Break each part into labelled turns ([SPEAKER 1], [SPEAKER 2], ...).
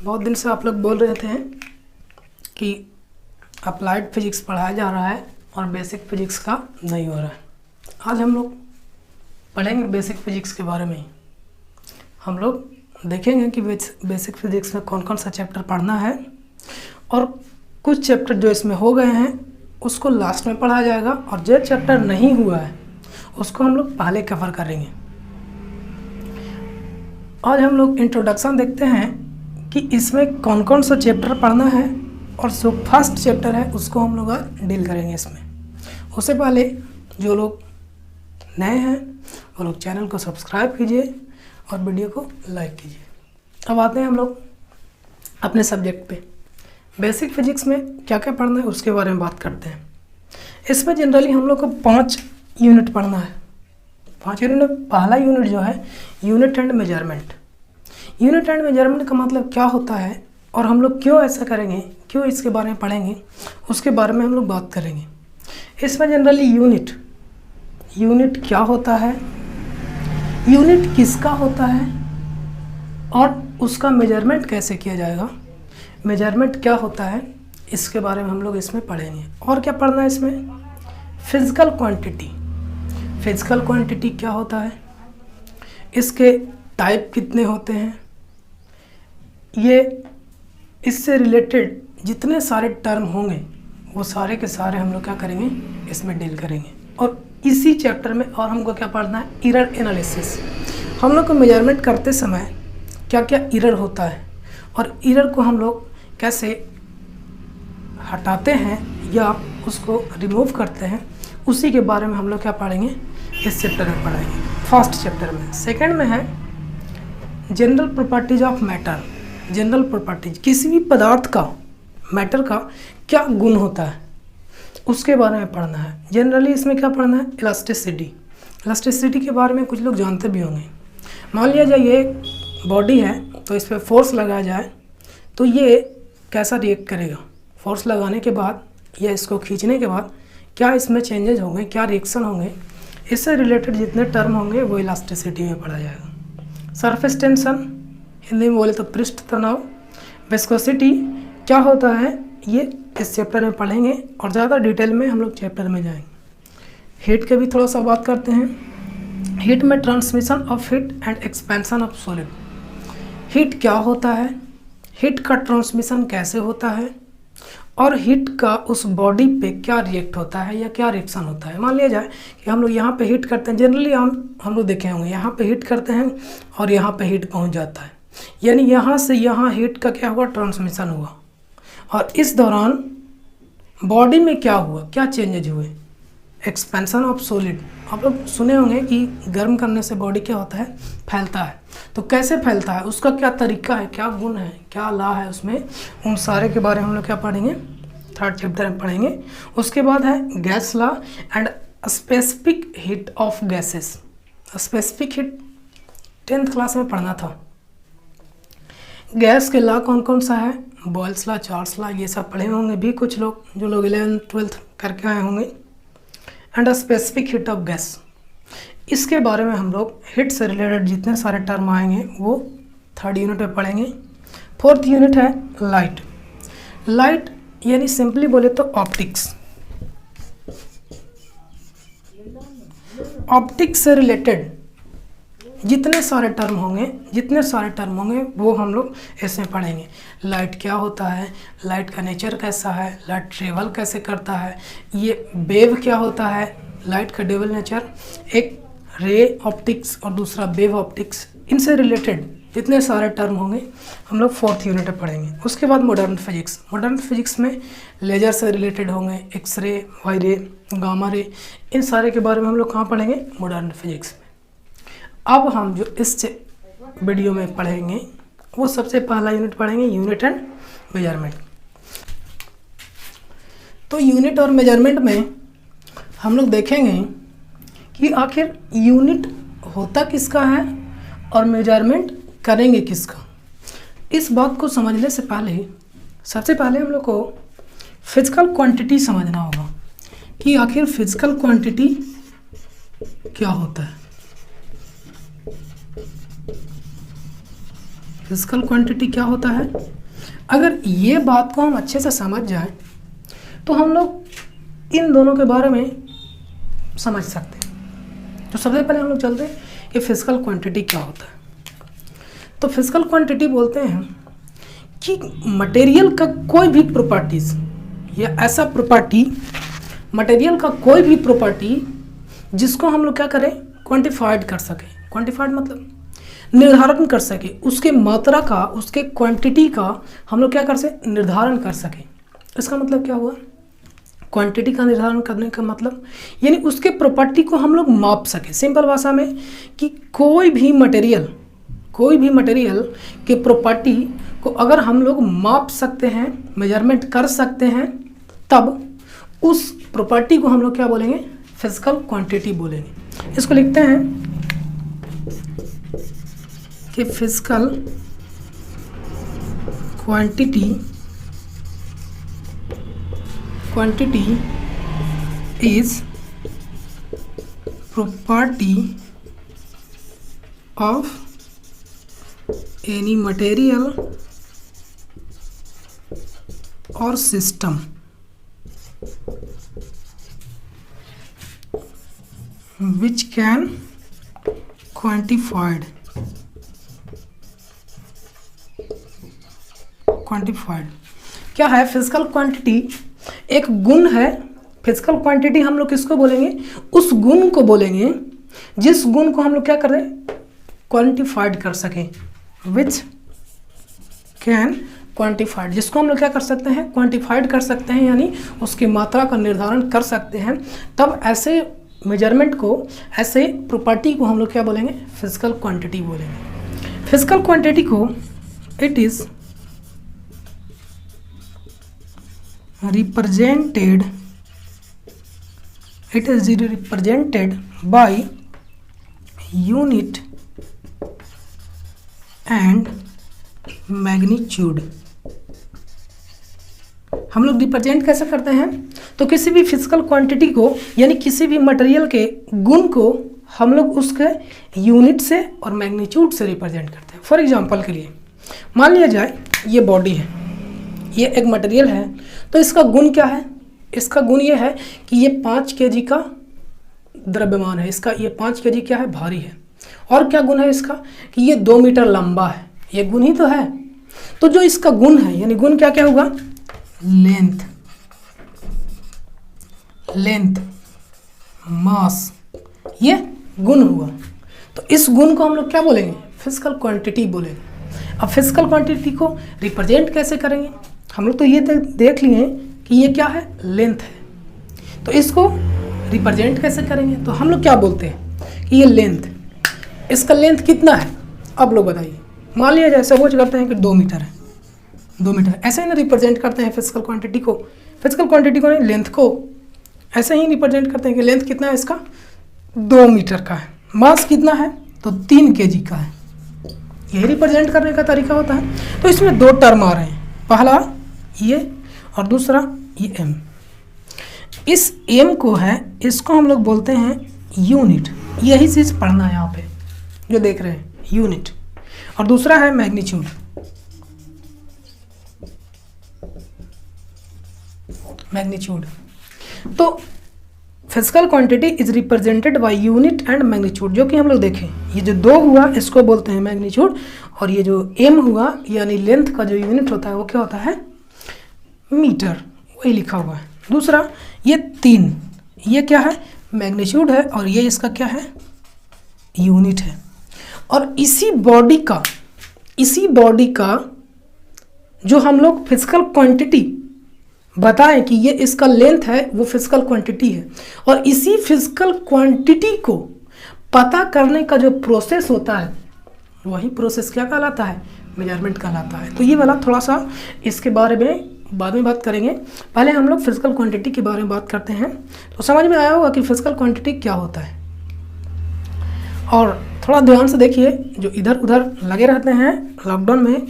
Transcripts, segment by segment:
[SPEAKER 1] बहुत दिन से आप लोग बोल रहे थे कि अप्लाइड फिजिक्स पढ़ाया जा रहा है और बेसिक फिजिक्स का नहीं हो रहा है। आज हम लोग पढ़ेंगे बेसिक फिजिक्स के बारे में ही। हम लोग देखेंगे कि बेसिक फिजिक्स में कौन कौन सा चैप्टर पढ़ना है और कुछ चैप्टर जो इसमें हो गए हैं उसको लास्ट में पढ़ा जाएगा और जो चैप्टर नहीं हुआ है उसको हम लोग पहले कवर करेंगे। आज हम लोग इंट्रोडक्शन देखते हैं कि इसमें कौन कौन सा चैप्टर पढ़ना है और जो फर्स्ट चैप्टर है उसको हम लोग आज डील करेंगे इसमें। उससे पहले जो लोग नए हैं वो लोग चैनल को सब्सक्राइब कीजिए और वीडियो को लाइक कीजिए। अब आते हैं हम लोग अपने सब्जेक्ट पे। बेसिक फिजिक्स में क्या क्या पढ़ना है उसके बारे में बात करते हैं। इसमें जनरली हम लोग को 5 यूनिट पढ़ना है। 5 यूनिट में पहला यूनिट जो है unit and measurement. Unit and measurement का मतलब क्या होता है और हम लोग क्यों ऐसा करेंगे, क्यों इसके बारे में पढ़ेंगे, उसके बारे में हम लोग बात करेंगे। इसमें जनरली यूनिट क्या होता है, यूनिट किसका होता है और उसका मेजरमेंट कैसे किया जाएगा, मेजरमेंट क्या होता है, इसके बारे में हम लोग इसमें पढ़ेंगे। और क्या पढ़ना है इसमें, फिजिकल क्वांटिटी। फिजिकल क्वांटिटी क्या होता है, इसके टाइप कितने होते हैं, ये इससे रिलेटेड जितने सारे टर्म होंगे वो सारे के सारे हम लोग क्या करेंगे इसमें डील करेंगे। और इसी चैप्टर में और हमको क्या पढ़ना है, एरर एनालिसिस। हम लोग को मेजरमेंट करते समय क्या क्या एरर होता है और एरर को हम लोग कैसे हटाते हैं या उसको रिमूव करते हैं, उसी के बारे में हम लोग क्या पढ़ेंगे इस चैप्टर में पढ़ेंगे, फर्स्ट चैप्टर में। सेकंड में है general properties of matter. General properties, किसी भी पदार्थ का, मैटर का क्या गुण होता है उसके बारे में पढ़ना है। जनरली इसमें क्या पढ़ना है, इलास्टिसिटी। इलास्टिसिटी के बारे में कुछ लोग जानते भी होंगे। मान लिया जाए ये बॉडी है तो इस पर फोर्स लगाया जाए तो ये कैसा रिएक्ट करेगा। फोर्स लगाने के बाद या इसको खींचने के बाद क्या इसमें चेंजेस होंगे, क्या रिएक्शन होंगे, इससे रिलेटेड जितने टर्म होंगे वो इलास्टिसिटी में पढ़ा जाएगा। सरफेस टेंशन, हिंदी में बोले तो पृष्ठ तनाव। विस्कोसिटी क्या होता है ये इस चैप्टर में पढ़ेंगे और ज़्यादा डिटेल में हम लोग चैप्टर में जाएंगे। हीट के भी थोड़ा सा बात करते हैं। हीट में transmission of heat and expansion of solid. Heat क्या होता है, हीट का ट्रांसमिशन कैसे होता है और हीट का उस बॉडी पे क्या रिएक्ट होता है या क्या रिएक्शन होता है। मान लिया जाए कि हम लोग यहाँ पे हीट करते हैं, जनरली हम लोग देखे होंगे यहाँ पे हीट करते हैं और यहाँ पे हीट पहुँच जाता है, यानी यहाँ से यहाँ हीट का क्या हुआ, ट्रांसमिशन हुआ। और इस दौरान बॉडी में क्या हुआ, क्या चेंजेज हुए, एक्सपेंशन ऑफ सॉलिड। आप लोग सुने होंगे कि गर्म करने से बॉडी क्या होता है, फैलता है। तो कैसे फैलता है, उसका क्या तरीका है, क्या गुण है, क्या ला है उसमें, उन सारे के बारे में हम लोग क्या पढ़ेंगे, थर्ड चैप्टर में पढ़ेंगे। उसके बाद है gas law and specific heat of gases. Specific heat 10th class में पढ़ना था। गैस के लॉ कौन कौन सा है, बॉयल्स लॉ, चार्ल्स लॉ, ये सब पढ़े होंगे भी कुछ लोग जो लोग 11th 12th करके आए होंगे। And specific heat of gas, इसके बारे में हम लोग हीट से रिलेटेड जितने सारे टर्म आएंगे वो 3rd यूनिट में पढ़ेंगे। 4th यूनिट है लाइट। लाइट यानी सिंपली बोले तो ऑप्टिक्स। ऑप्टिक्स से रिलेटेड जितने सारे टर्म होंगे वो हम लोग इसमें पढ़ेंगे। लाइट क्या होता है, लाइट का नेचर कैसा है, लाइट ट्रेवल कैसे करता है, ये वेव क्या होता है, लाइट का डबल नेचर, एक रे ऑप्टिक्स और दूसरा वेव ऑप्टिक्स, इनसे रिलेटेड जितने सारे टर्म होंगे हम लोग 4th यूनिट में पढ़ेंगे। उसके बाद मॉडर्न फिजिक्स। मॉडर्न फिजिक्स में लेजर से रिलेटेड होंगे, एक्सरे, वाई रे, गामा रे, इन सारे के बारे में हम लोग कहाँ पढ़ेंगे, मॉडर्न फिजिक्स में। अब हम जो इस वीडियो में पढ़ेंगे वो सबसे पहला यूनिट पढ़ेंगे, यूनिट एंड मेजरमेंट। तो यूनिट और मेजरमेंट में हम लोग देखेंगे कि आखिर यूनिट होता किसका है और मेजरमेंट करेंगे किसका। इस बात को समझने से पहले सबसे पहले हम लोग को फिजिकल क्वांटिटी समझना होगा कि आखिर फिजिकल क्वांटिटी क्या होता है। फिजिकल क्वांटिटी क्या होता है? अगर ये बात को हम अच्छे से समझ जाएं तो हम लोग इन दोनों के बारे में समझ सकते हैं। तो सबसे पहले हम लोग चलते हैं कि फिजिकल क्वांटिटी क्या होता है। तो फिजिकल क्वांटिटी बोलते हैं कि मटेरियल का कोई भी प्रॉपर्टीज या ऐसा प्रॉपर्टी, मटेरियल का कोई भी प्रॉपर्टी जिसको हम लोग क्या करें, क्वांटिफाइड कर सकें। क्वांटिफाइड मतलब निर्धारण कर सके, उसके मात्रा का, उसके क्वांटिटी का हम लोग क्या कर सके, निर्धारण कर सके। इसका मतलब क्या हुआ, क्वांटिटी का निर्धारण करने का मतलब यानी उसके प्रॉपर्टी को हम लोग माप सके। सिंपल भाषा में कि कोई भी मटेरियल के प्रॉपर्टी को अगर हम लोग माप सकते हैं, मेजरमेंट कर सकते हैं, तब उस प्रॉपर्टी को हम लोग क्या बोलेंगे, फिजिकल क्वांटिटी बोलेंगे। इसको लिखते हैं कि physical quantity is property of any material और सिस्टम which can quantified क्या है फिजिकल क्वांटिटी? एक गुण है। फिजिकल क्वांटिटी हम लोग किसको बोलेंगे, उस गुण को बोलेंगे जिस गुण को हम लोग क्या कर रहे हैं, क्वांटिफाइड कर सकें। विच कैन क्वांटिफाइड, जिसको हम लोग क्या कर सकते हैं, क्वांटिफाइड कर सकते हैं, यानी उसकी मात्रा का निर्धारण कर सकते हैं। तब ऐसे मेजरमेंट को, ऐसे प्रॉपर्टी को हम लोग क्या बोलेंगे, फिजिकल क्वांटिटी बोलेंगे। फिजिकल क्वांटिटी को it is represented by unit and magnitude। हम लोग रिप्रेजेंट कैसे करते हैं, तो किसी भी फिजिकल क्वांटिटी को यानी किसी भी मटेरियल के गुण को हम लोग उसके यूनिट से और मैग्नीट्यूड से रिप्रेजेंट करते हैं। फॉर एग्जांपल के लिए मान लिया जाए ये बॉडी है, ये एक मटेरियल है, तो इसका गुण क्या है, इसका गुण ये है कि ये 5 kg का द्रव्यमान है, इसका ये 5 kg क्या है, भारी है। और क्या गुण है इसका, कि ये 2 मीटर लंबा है, ये गुण ही तो है। तो जो इसका गुण है, यानी गुण क्या क्या होगा, लेंथ, मास, ये गुण हुआ। तो इस गुण को हम लोग क्या बोलेंगे, फिजिकल क्वांटिटी बोलेंगे। अब फिजिकल क्वांटिटी को रिप्रेजेंट कैसे करेंगे, हम लोग तो ये देख लिए कि ये क्या है, लेंथ है। तो इसको रिप्रेजेंट कैसे करेंगे, तो हम लोग क्या बोलते हैं कि ये लेंथ, इसका लेंथ कितना है, अब लोग बताइए। मान लिया जाए सपोज करते हैं कि 2 मीटर है, 2 मीटर ऐसे ही ना रिप्रेजेंट करते हैं फिजिकल क्वांटिटी को। फिजिकल क्वांटिटी को नहीं, लेंथ को ऐसे ही रिप्रेजेंट करते हैं कि लेंथ कितना है इसका, 2 मीटर का है। मास कितना है, तो 3 kg का है। यही रिप्रेजेंट करने का तरीका होता है। तो इसमें 2 टर्म आ रहे हैं, पहला ये और दूसरा ये m। इस m को है, इसको हम लोग बोलते हैं यूनिट। यही चीज़ पढ़ना है यहाँ पे जो देख रहे हैं, यूनिट। और दूसरा है मैग्नीट्यूड। तो physical quantity is represented by unit and magnitude, जो कि हम लोग देखें, ये जो 2 हुआ इसको बोलते हैं मैग्नीट्यूड, और ये जो m हुआ यानी लेंथ का जो यूनिट होता है वो क्या होता है, मीटर, वही लिखा हुआ है। दूसरा ये 3, ये क्या है, मैग्नीट्यूड है, और ये इसका क्या है, यूनिट है। और इसी बॉडी का जो हम लोग फिजिकल क्वांटिटी बताएं कि ये इसका लेंथ है, वो फिजिकल क्वांटिटी है। और इसी फिजिकल क्वांटिटी को पता करने का जो प्रोसेस होता है, वही प्रोसेस क्या कहलाता है, मेजरमेंट कहलाता है। तो ये वाला थोड़ा सा इसके बारे में बाद में बात करेंगे। पहले हम लोग फिजिकल क्वांटिटी के बारे में बात करते हैं। तो समझ में आया होगा कि फिजिकल क्वांटिटी क्या होता है। और थोड़ा ध्यान से देखिए, जो इधर उधर लगे रहते हैं लॉकडाउन में,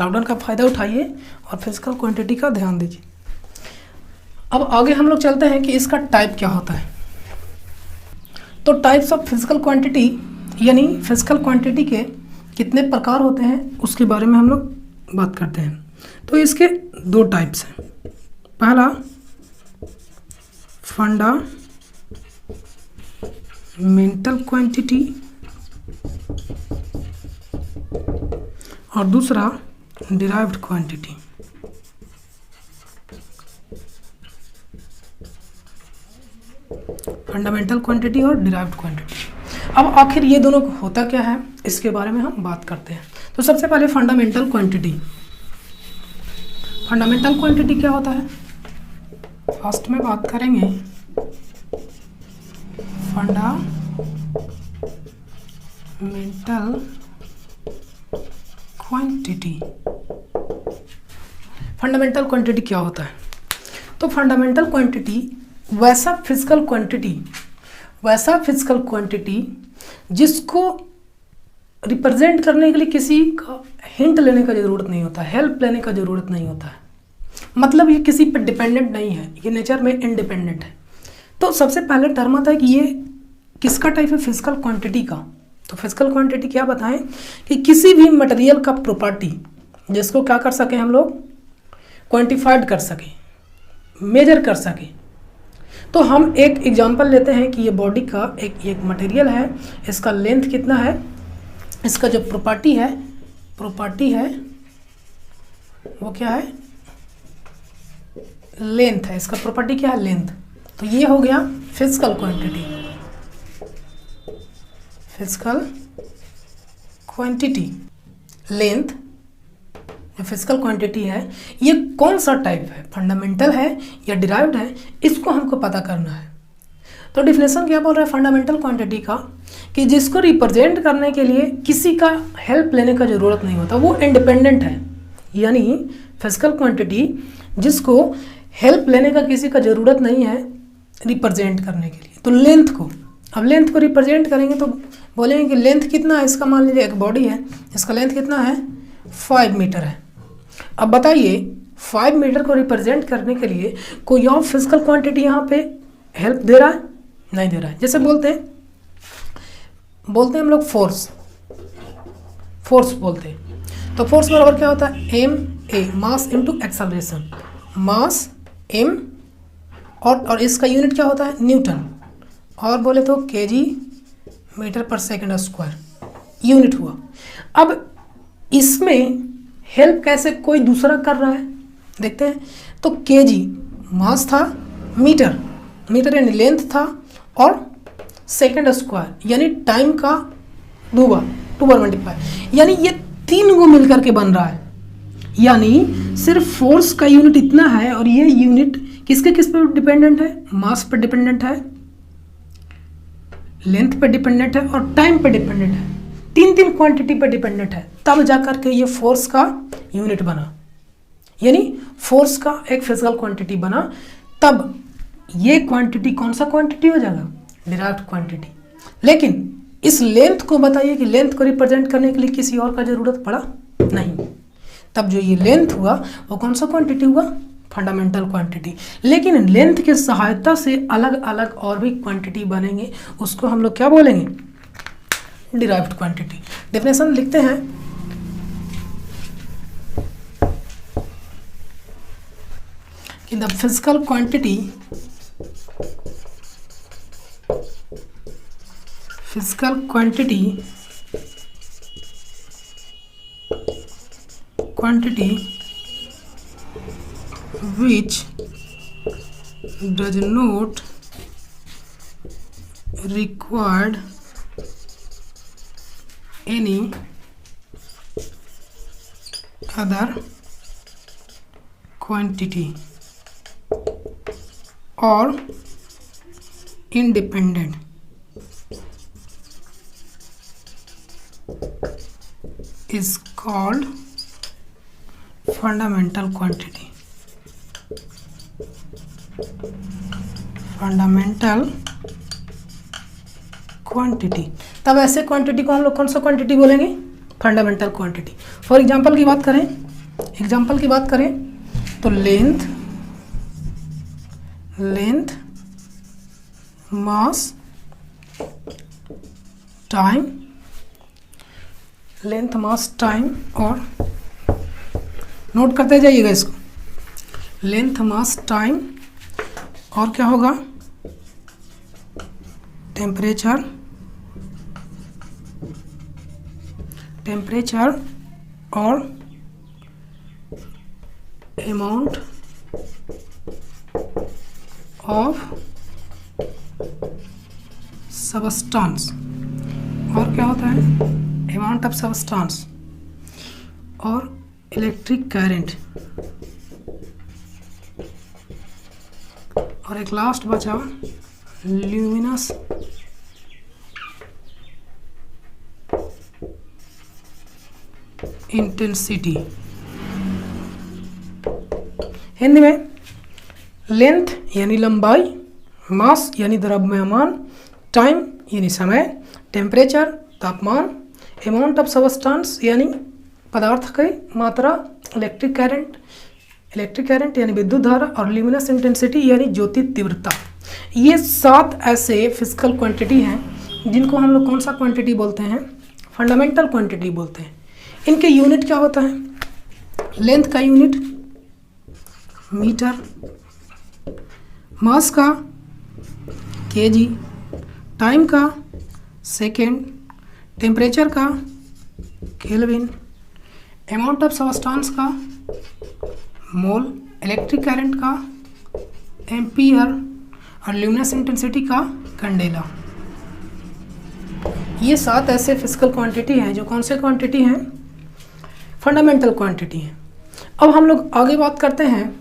[SPEAKER 1] लॉकडाउन का फ़ायदा उठाइए और फिजिकल क्वांटिटी का ध्यान दीजिए। अब आगे हम लोग चलते हैं कि इसका टाइप क्या होता है। तो टाइप्स ऑफ फिजिकल क्वांटिटी, यानी फिजिकल क्वांटिटी के कितने प्रकार होते हैं उसके बारे में हम लोग बात करते हैं। तो इसके दो टाइप्स हैं। पहला फंडामेंटल क्वांटिटी और दूसरा डिराइव्ड क्वांटिटी। फंडामेंटल क्वांटिटी और डिराइव्ड क्वांटिटी। अब आखिर ये दोनों होता क्या है इसके बारे में हम बात करते हैं। तो सबसे पहले फंडामेंटल क्वांटिटी। फंडामेंटल क्वांटिटी क्या होता है? फर्स्ट में बात करेंगे फंडामेंटल क्वांटिटी। फंडामेंटल क्वांटिटी क्या होता है? तो फंडामेंटल क्वांटिटी वैसा फिजिकल क्वांटिटी जिसको रिप्रेजेंट करने के लिए किसी का हिंट लेने का ज़रूरत नहीं होता, हेल्प लेने का ज़रूरत नहीं होता है। मतलब ये किसी पर डिपेंडेंट नहीं है, ये नेचर में इंडिपेंडेंट है। तो सबसे पहले टर्म आता है कि ये किसका टाइप है? फिजिकल क्वांटिटी का। तो फिजिकल क्वांटिटी क्या बताएं कि किसी भी मटेरियल का प्रॉपर्टी जिसको क्या कर सकें हम लोग, क्वांटिफाइड कर सकें, मेजर कर सकें। तो हम एक एग्जांपल लेते हैं कि ये बॉडी का एक मटेरियल है, इसका लेंथ कितना है, इसका जो प्रॉपर्टी है वो क्या है? लेंथ है। इसका प्रॉपर्टी क्या है? लेंथ। तो ये हो गया physical quantity. Physical quantity length जो फिजिकल क्वांटिटी है, ये कौन सा टाइप है, फंडामेंटल है या डिराइव्ड है, इसको हमको पता करना है। तो डिफिनेशन क्या बोल रहा है फंडामेंटल क्वांटिटी का? कि जिसको रिप्रेजेंट करने के लिए किसी का हेल्प लेने का ज़रूरत नहीं होता, वो इंडिपेंडेंट है। यानी फिजिकल क्वांटिटी जिसको हेल्प लेने का किसी का ज़रूरत नहीं है रिप्रेजेंट करने के लिए। तो लेंथ को, अब लेंथ को रिप्रेजेंट करेंगे तो बोलेंगे कि लेंथ कितना है इसका। मान लीजिए एक बॉडी है, इसका लेंथ कितना है? 5 मीटर है। अब बताइए 5 मीटर को रिप्रेजेंट करने के लिए कोई और फिजिकल क्वांटिटी यहाँ पे हेल्प दे रहा है? नहीं दे रहा है। जैसे बोलते हैं हम लोग फोर्स बोलते हैं। तो फोर्स बराबर क्या होता है? M A, mass into acceleration. Mass M और इसका यूनिट क्या होता है? न्यूटन। और बोले तो केजी मीटर पर सेकंड स्क्वायर यूनिट हुआ। अब इसमें हेल्प कैसे कोई दूसरा कर रहा है देखते हैं। तो केजी मास था, मीटर यानी लेंथ था, और सेकंड स्क्वायर यानी टाइम का 2 बार मल्टीप्लाई, यानी ये 3 को मिलकर के बन रहा है। यानी सिर्फ फोर्स का यूनिट इतना है और ये यूनिट किस पर डिपेंडेंट है? मास पर डिपेंडेंट है, लेंथ पर डिपेंडेंट है और टाइम पर डिपेंडेंट है। 3 क्वांटिटी पर डिपेंडेंट है, तब जाकर के ये फोर्स का यूनिट बना, यानी फोर्स का एक फिजिकल क्वांटिटी बना। तब ये क्वांटिटी कौन सा क्वांटिटी हो जाएगा? Derived quantity. लेकिन इस लेंथ को बताइए कि लेंथ को रिप्रेजेंट करने के लिए किसी और का जरूरत पड़ा? नहीं। तब जो ये लेंथ हुआ वो कौन सा क्वांटिटी हुआ? Fundamental quantity. लेकिन लेंथ की सहायता से अलग अलग और भी क्वांटिटी बनेंगे, उसको हम लोग क्या बोलेंगे? Derived quantity. डेफिनेशन लिखते हैं कि the physical quantity which does not require any other quantity or independent is called fundamental quantity. Fundamental quantity. तब ऐसे क्वांटिटी को हम लोग कौन सा क्वांटिटी बोलेंगे? Fundamental quantity. फॉर एग्जांपल की बात करें तो लेंथ, मास, टाइम लेंथ, मास, टाइम, और नोट करते जाइएगा इसको, लेंथ, मास, टाइम, और क्या होगा, टेम्परेचर, और अमाउंट ऑफ सबस्टेंस, और क्या होता है, अमाउंट ऑफ सबस्टेंस, और इलेक्ट्रिक करंट, और एक लास्ट बचा ल्यूमिनस इंटेंसिटी। हिंदी में लेंथ यानी लंबाई, मास यानी द्रव्यमान, टाइम यानी समय, टेम्परेचर तापमान, अमाउंट ऑफ सबस्टेंस यानी पदार्थ की मात्रा, इलेक्ट्रिक करंट यानी विद्युत धारा, और ल्यूमिनस इंटेंसिटी यानी ज्योति तीव्रता। ये 7 ऐसे फिजिकल क्वांटिटी हैं जिनको हम लोग कौन सा क्वांटिटी बोलते हैं, फंडामेंटल क्वांटिटी बोलते हैं। इनके यूनिट क्या होता है, लेंथ का यूनिट मीटर, मास का केजी, टाइम का सेकेंड, टेम्परेचर का केल्विन, अमाउंट ऑफ सबस्टेंस का मोल, इलेक्ट्रिक करंट का एम्पियर, और ल्यूमिनस इंटेंसिटी का कैंडेला। ये 7 ऐसे फिजिकल क्वांटिटी हैं जो कौन से क्वांटिटी हैं, फंडामेंटल क्वांटिटी हैं। अब हम लोग आगे बात करते हैं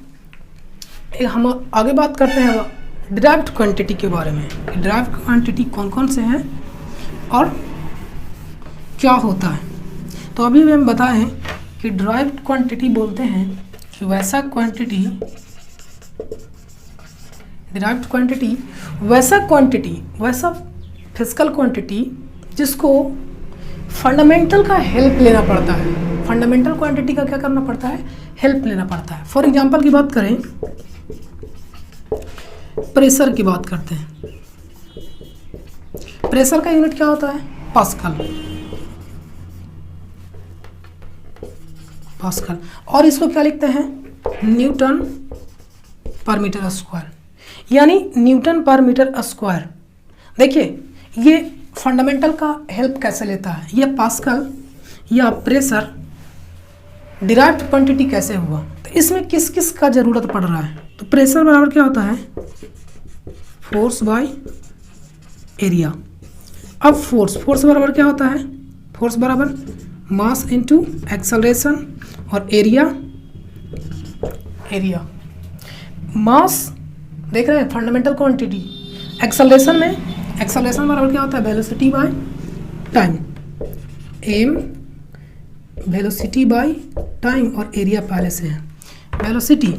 [SPEAKER 1] डिराइव्ड क्वांटिटी के बारे में। डिराइव्ड क्वांटिटी कौन कौन से हैं और क्या होता है। तो अभी हम बताएं कि डिराइव्ड क्वांटिटी बोलते हैं कि वैसा फिजिकल क्वांटिटी जिसको फंडामेंटल का हेल्प लेना पड़ता है। फंडामेंटल क्वांटिटी का क्या करना पड़ता है, हेल्प लेना पड़ता है। फॉर एग्जांपल की बात करें, प्रेशर की बात करते हैं। प्रेशर का यूनिट क्या होता है, पास्कल, और इसको क्या लिखते हैं, न्यूटन पर मीटर स्क्वायर, यानी न्यूटन पर मीटर स्क्वायर। देखिए ये फंडामेंटल का हेल्प कैसे लेता है, ये पास्कल या प्रेशर डिराइव्ड क्वांटिटी कैसे हुआ, तो इसमें किस किस का ज़रूरत पड़ रहा है। तो प्रेशर बराबर क्या होता है, फोर्स बाय एरिया। अब फोर्स बराबर क्या होता है, फोर्स बराबर मास इनटू एक्सेलरेशन, और एरिया मास देख रहे हैं फंडामेंटल क्वांटिटी। एक्सेलरेशन बराबर क्या होता है, velocity by time, M velocity by time, और एरिया पहले से है। वेलोसिटी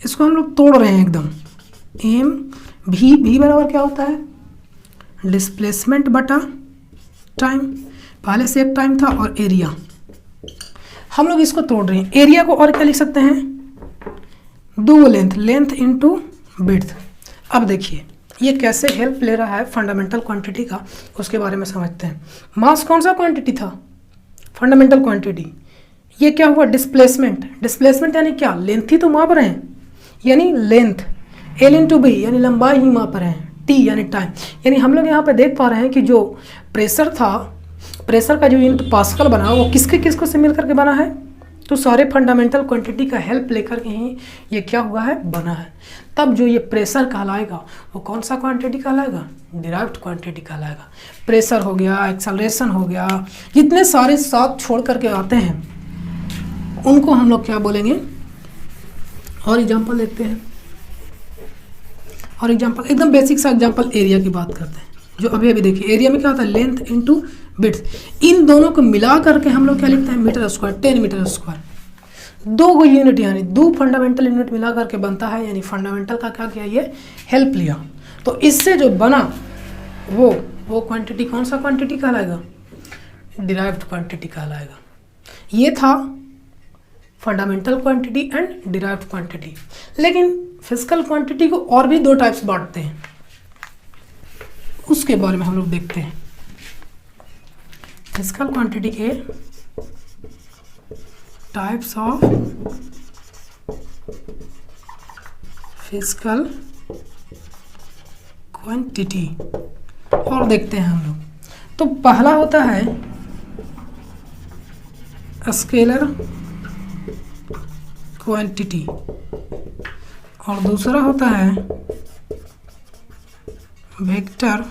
[SPEAKER 1] इसको हम लोग तोड़ रहे हैं एकदम, एम भी बराबर क्या होता है, डिस्प्लेसमेंट बटा टाइम, पहले से एक टाइम था, और एरिया हम लोग इसको तोड़ रहे हैं। एरिया को और क्या लिख सकते हैं, दो लेंथ इनटू विड्थ। अब देखिए ये कैसे हेल्प ले रहा है फंडामेंटल क्वांटिटी का, उसके बारे में समझते हैं। मास कौन सा क्वांटिटी था, फंडामेंटल क्वांटिटी। ये क्या हुआ, डिस्प्लेसमेंट यानी क्या, लेंथ ही तो माप रहे हैं, यानी लेंथ एल इंटू बी यानी लंबाई ही माप रहे हैं, टी यानी टाइम। यानी हम लोग यहाँ पे देख पा रहे हैं कि जो प्रेशर था, प्रेशर का जो यूनिट पास्कल बना वो किसको से मिल करके बना है, तो सारे फंडामेंटल क्वांटिटी का हेल्प लेकर के ही ये क्या हुआ है, बना है। तब जो ये प्रेशर कहलाएगा वो कौन सा क्वांटिटी कहलाएगा, डिराइव्ड क्वांटिटी कहलाएगा। प्रेशर हो गया, एक्सेलरेशन हो गया, जितने सारे साथ छोड़ करके आते हैं उनको हम लोग क्या बोलेंगे। और एग्जांपल देखते हैं, और एग्जांपल एकदम बेसिक सा एग्जांपल एरिया की बात करते हैं। जो अभी देखिए एरिया में क्या होता है, लेंथ इनटू विड्थ। इन दोनों को मिला करके हम लोग क्या लिखते हैं, मीटर स्क्वायर, 10 मीटर स्क्वायर। दो गो यूनिट यानी दो फंडामेंटल यूनिट मिला करके बनता है, यानी फंडामेंटल का क्या किया, ये हेल्प लिया। तो इससे जो बना वो क्वांटिटी कौन सा क्वांटिटी कहलाएगा, डिराइव्ड क्वांटिटी कहलाएगा। ये था fundamental quantity and derived quantity. लेकिन फिजिकल क्वांटिटी को और भी दो टाइप्स बांटते हैं, उसके बारे में हम लोग देखते हैं। फिजिकल क्वांटिटी के टाइप्स ऑफ फिजिकल क्वांटिटी और देखते हैं हम लोग। तो पहला होता है स्केलर क्वांटिटी और दूसरा होता है वेक्टर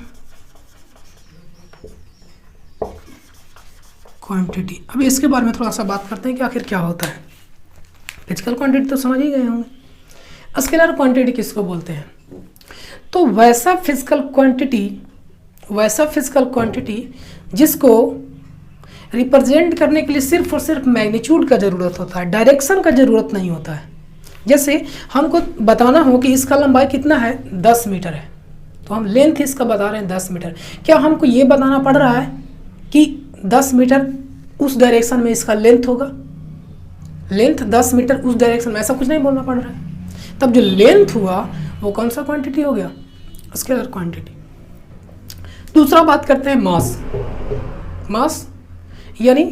[SPEAKER 1] क्वांटिटी। अब इसके बारे में थोड़ा सा बात करते हैं कि आखिर क्या होता है। फिजिकल क्वांटिटी तो समझ ही गए होंगे। स्केलर क्वांटिटी किसको बोलते हैं? तो वैसा फिजिकल क्वांटिटी जिसको रिप्रेजेंट करने के लिए सिर्फ और सिर्फ मैग्नीट्यूड का ज़रूरत होता है, डायरेक्शन का ज़रूरत नहीं होता है। जैसे हमको बताना हो कि इसका लंबाई कितना है, 10 मीटर है, तो हम लेंथ इसका बता रहे हैं 10 मीटर। क्या हमको ये बताना पड़ रहा है कि 10 मीटर उस डायरेक्शन में इसका लेंथ होगा? लेंथ 10 मीटर उस डायरेक्शन में, ऐसा कुछ नहीं बोलना पड़ रहा है। तब जो लेंथ हुआ वो कौन सा क्वांटिटी हो गया? Scalar quantity. दूसरा बात करते हैं मास यानी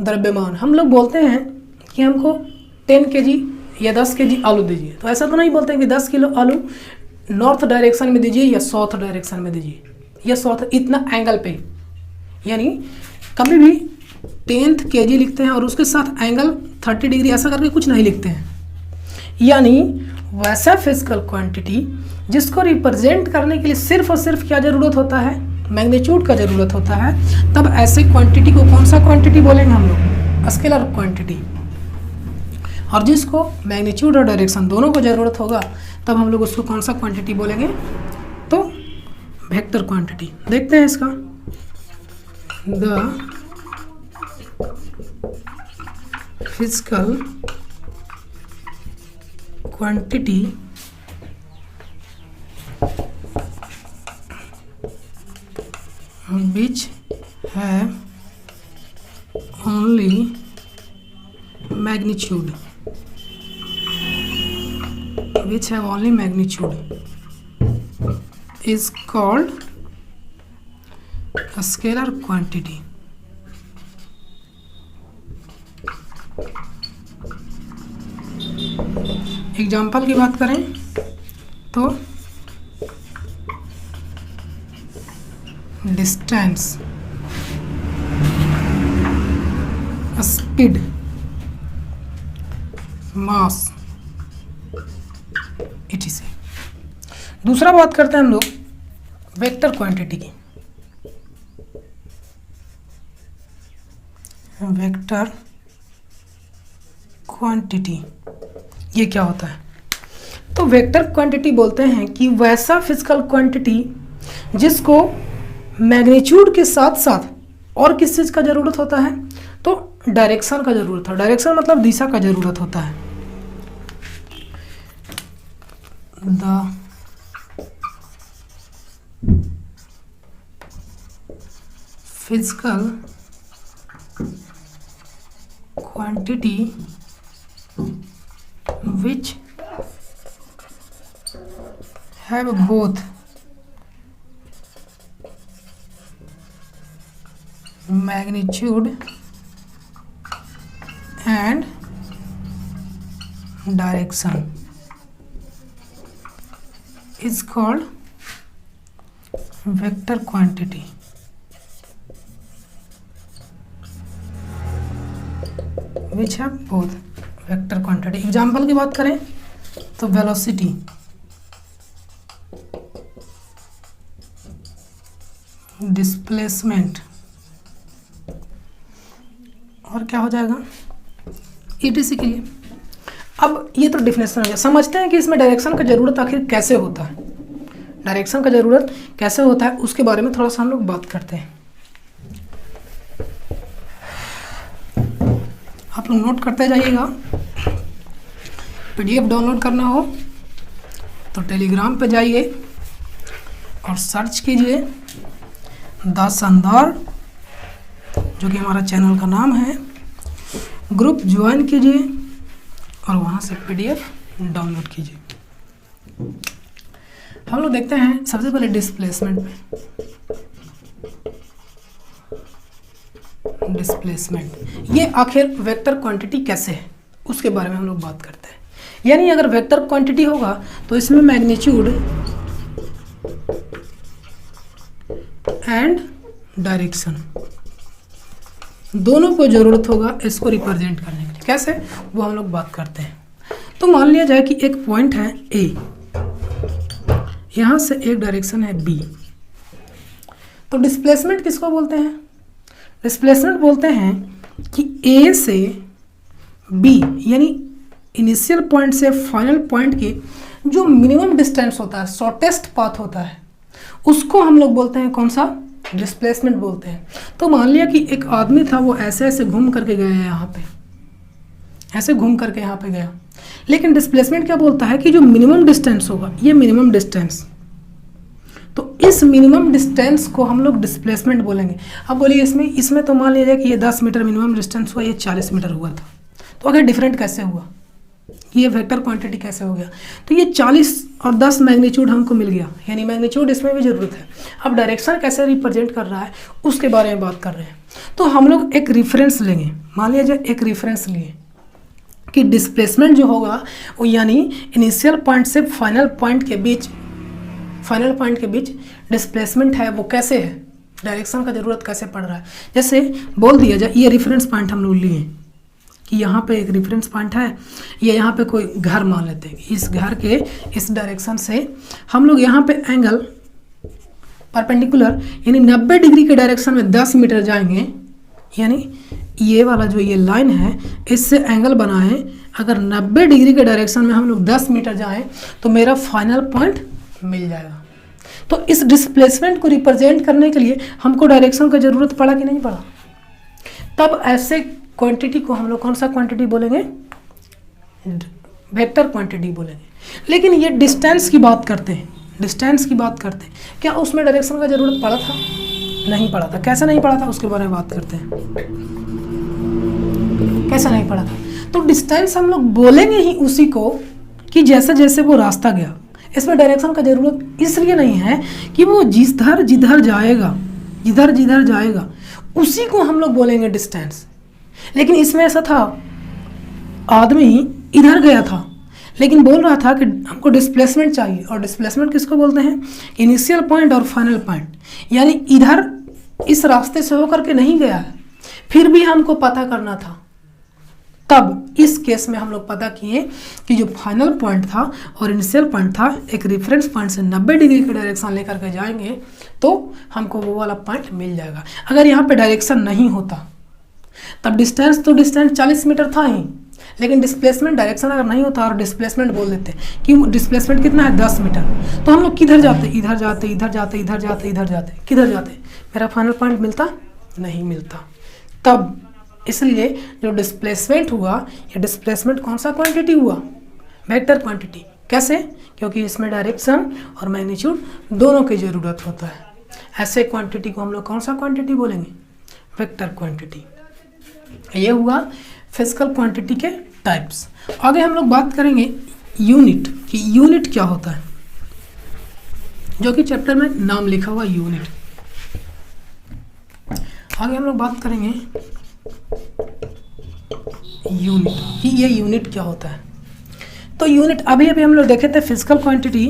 [SPEAKER 1] द्रव्यमान। हम लोग बोलते हैं कि हमको 10 kg या 10 kg आलू दीजिए, तो ऐसा तो नहीं बोलते हैं कि 10 किलो आलू नॉर्थ डायरेक्शन में दीजिए या साउथ डायरेक्शन में दीजिए या साउथ इतना एंगल पे। यानी कभी भी 10 kg लिखते हैं और उसके साथ एंगल 30 डिग्री ऐसा करके कुछ नहीं लिखते हैं। यानी वैसा फिजिकल क्वांटिटी जिसको रिप्रेजेंट करने के लिए सिर्फ और सिर्फ क्या ज़रूरत होता है? मैग्नीट्यूड का ज़रूरत होता है। तब ऐसे क्वांटिटी को कौन सा क्वांटिटी बोलेंगे हम लोग? Scalar quantity. और जिसको मैग्नीट्यूड और डायरेक्शन दोनों को ज़रूरत होगा तब हम लोग उसको कौन सा क्वांटिटी बोलेंगे? तो वेक्टर क्वांटिटी। देखते हैं इसका। The physical quantity which have only magnitude is called a scalar quantity. Example की बात करें तो डिस्टेंस, स्पीड, मास, etc। दूसरा बात करते हैं हम लोग वेक्टर क्वांटिटी की। वेक्टर क्वांटिटी ये क्या होता है? तो वेक्टर क्वांटिटी बोलते हैं कि वैसा फिजिकल क्वांटिटी जिसको मैग्नीट्यूड के साथ साथ और किस चीज़ का ज़रूरत होता है? तो डायरेक्शन का ज़रूरत है। डायरेक्शन मतलब दिशा का ज़रूरत होता है। The physical quantity which have both magnitude and direction is called vector quantity। which have both vector quantity. Example की बात करें तो वेलोसिटी, डिस्प्लेसमेंट और क्या हो जाएगा? ETC के लिए। अब ये तो डिफिनेशन हो गया। समझते हैं कि इसमें डायरेक्शन का ज़रूरत आखिर कैसे होता है। डायरेक्शन का ज़रूरत कैसे होता है उसके बारे में थोड़ा सा हम लोग बात करते हैं। आप लोग नोट करते जाइएगा। PDF डाउनलोड करना हो तो टेलीग्राम पे जाइए और सर्च कीजिए द शानदार, जो कि हमारा चैनल का नाम है। ग्रुप ज्वाइन कीजिए और वहाँ से PDF डाउनलोड कीजिए। हम लोग देखते हैं सबसे पहले डिस्प्लेसमेंट में। डिस्प्लेसमेंट। ये आखिर वेक्टर क्वांटिटी कैसे है उसके बारे में हम लोग बात करते हैं। यानी अगर वेक्टर क्वांटिटी होगा तो इसमें मैग्नीट्यूड एंड डायरेक्शन दोनों को जरूरत होगा इसको रिप्रेजेंट करने के लिए। कैसे, वो हम लोग बात करते हैं। तो मान लिया जाए कि एक पॉइंट है ए, यहां से एक डायरेक्शन है बी, तो डिस्प्लेसमेंट किसको बोलते हैं? डिस्प्लेसमेंट बोलते हैं कि ए से बी यानी इनिशियल पॉइंट से फाइनल पॉइंट के जो मिनिमम डिस्टेंस होता है, शॉर्टेस्ट पाथ होता है, उसको हम लोग बोलते हैं कौन सा? डिस्प्लेसमेंट बोलते हैं। तो मान लिया कि एक आदमी था, वो ऐसे ऐसे घूम करके गया है, यहाँ पे ऐसे घूम करके यहाँ पे गया, लेकिन डिस्प्लेसमेंट क्या बोलता है कि जो मिनिमम डिस्टेंस होगा, ये मिनिमम डिस्टेंस, तो इस मिनिमम डिस्टेंस को हम लोग डिस्प्लेसमेंट बोलेंगे। अब बोलिए इसमें तो मान लीजिए कि ये 10 मीटर मिनिमम डिस्टेंस हुआ, ये 40 मीटर हुआ था, तो अगर डिफरेंट कैसे हुआ, ये वेक्टर क्वांटिटी कैसे हो गया? तो ये 40 और 10 मैग्नीट्यूड हमको मिल गया, यानी मैग्नीट्यूड इसमें भी ज़रूरत है। अब डायरेक्शन कैसे रिप्रेजेंट कर रहा है उसके बारे में बात कर रहे हैं। तो हम लोग एक रेफरेंस लेंगे, मान लीजिए एक रेफरेंस लिए कि डिस्प्लेसमेंट जो होगा वो यानी इनिशियल पॉइंट से फाइनल पॉइंट के बीच डिस्प्लेसमेंट है वो कैसे है, डायरेक्शन का ज़रूरत कैसे पड़ रहा है। जैसे बोल दिया जाए ये रेफरेंस पॉइंट हम लोग लिए कि यहाँ पे एक रेफरेंस पॉइंट है, ये यहाँ पे कोई घर मान लेते हैं, इस घर के इस डायरेक्शन से हम लोग यहाँ पे एंगल परपेंडिकुलर यानी 90 डिग्री के डायरेक्शन में 10 मीटर जाएंगे, यानी ये वाला जो ये लाइन है इससे एंगल बनाएं, अगर 90 डिग्री के डायरेक्शन में हम लोग 10 मीटर जाएं तो मेरा फाइनल पॉइंट मिल जाएगा। तो इस डिस्प्लेसमेंट को रिप्रेजेंट करने के लिए हमको डायरेक्शन का ज़रूरत पड़ा कि नहीं पड़ा? तब ऐसे क्वांटिटी को हम लोग कौन सा क्वांटिटी बोलेंगे? वेक्टर क्वांटिटी बोलेंगे। लेकिन ये डिस्टेंस की बात करते हैं, क्या उसमें डायरेक्शन का ज़रूरत पड़ा था? नहीं पड़ा था। कैसे नहीं पड़ा था उसके बारे में बात करते हैं। कैसे नहीं पड़ा था? तो डिस्टेंस हम लोग बोलेंगे ही उसी को कि जैसे जैसे वो रास्ता गया, इसमें डायरेक्शन का ज़रूरत इसलिए नहीं है कि वो जिधर जाएगा उसी को हम लोग बोलेंगे डिस्टेंस। लेकिन इसमें ऐसा था, आदमी इधर गया था लेकिन बोल रहा था कि हमको डिस्प्लेसमेंट चाहिए, और डिस्प्लेसमेंट किसको बोलते हैं? इनिशियल पॉइंट और फाइनल पॉइंट, यानी इधर इस रास्ते से होकर के नहीं गया है, फिर भी हमको पता करना था। तब इस केस में हम लोग पता किए कि जो फाइनल पॉइंट था और इनिशियल पॉइंट था, एक रेफरेंस पॉइंट से 90 डिग्री की डायरेक्शन लेकर के जाएंगे तो हमको वो वाला पॉइंट मिल जाएगा। अगर यहाँ पे डायरेक्शन नहीं होता तब डिस्टेंस 40 मीटर था ही, लेकिन डिस्प्लेसमेंट डायरेक्शन अगर नहीं होता और डिस्प्लेसमेंट बोल देते कि डिस्प्लेसमेंट कितना है 10 मीटर, तो हम लोग किधर जाते? इधर जाते, किधर जाते? मेरा फाइनल पॉइंट मिलता? नहीं मिलता। तब इसलिए जो डिस्प्लेसमेंट हुआ, ये डिस्प्लेसमेंट कौन सा क्वांटिटी हुआ? Vector quantity. कैसे? क्योंकि इसमें डायरेक्शन और मैग्नीट्यूड दोनों की ज़रूरत होता है। ऐसे क्वांटिटी को हम लोग कौन सा क्वांटिटी बोलेंगे? Vector quantity. ये हुआ फिजिकल क्वांटिटी के टाइप्स। आगे हम लोग बात करेंगे यूनिट, कि यूनिट क्या होता है, जो कि चैप्टर में नाम लिखा हुआ यूनिट। आगे हम लोग बात करेंगे यूनिट, कि ये यूनिट क्या होता है। तो यूनिट अभी हम लोग देखे थे फिजिकल क्वांटिटी,